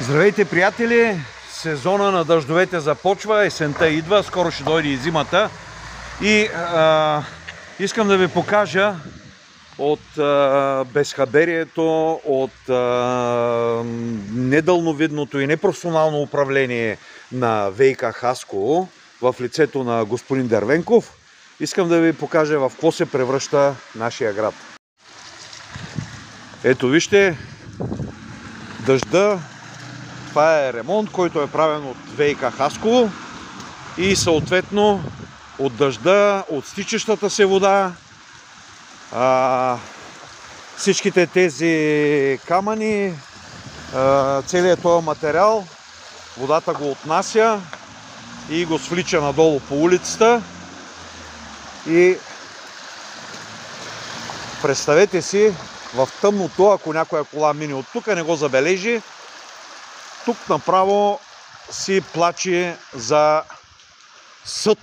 Здравейте, приятели! Сезона на дъждовете започва, есента идва, скоро ще дойде и зимата. И искам да ви покажа от безхаберието, от недалновидното и непрофесионално управление на ВиК Хасково в лицето на господин Дервенков. Искам да ви покажа в какво се превръща нашия град. Ето вижте, дъжда. Това е ремонт, който е правен от ВиК Хасково и съответно от дъжда, от стичащата се вода, всичките тези камъни, целият този материал, водата го отнася и го свлича надолу по улицата. И представете си, в тъмното, ако някоя кола мине от тук, не го забележи, тук направо си плаче за съд.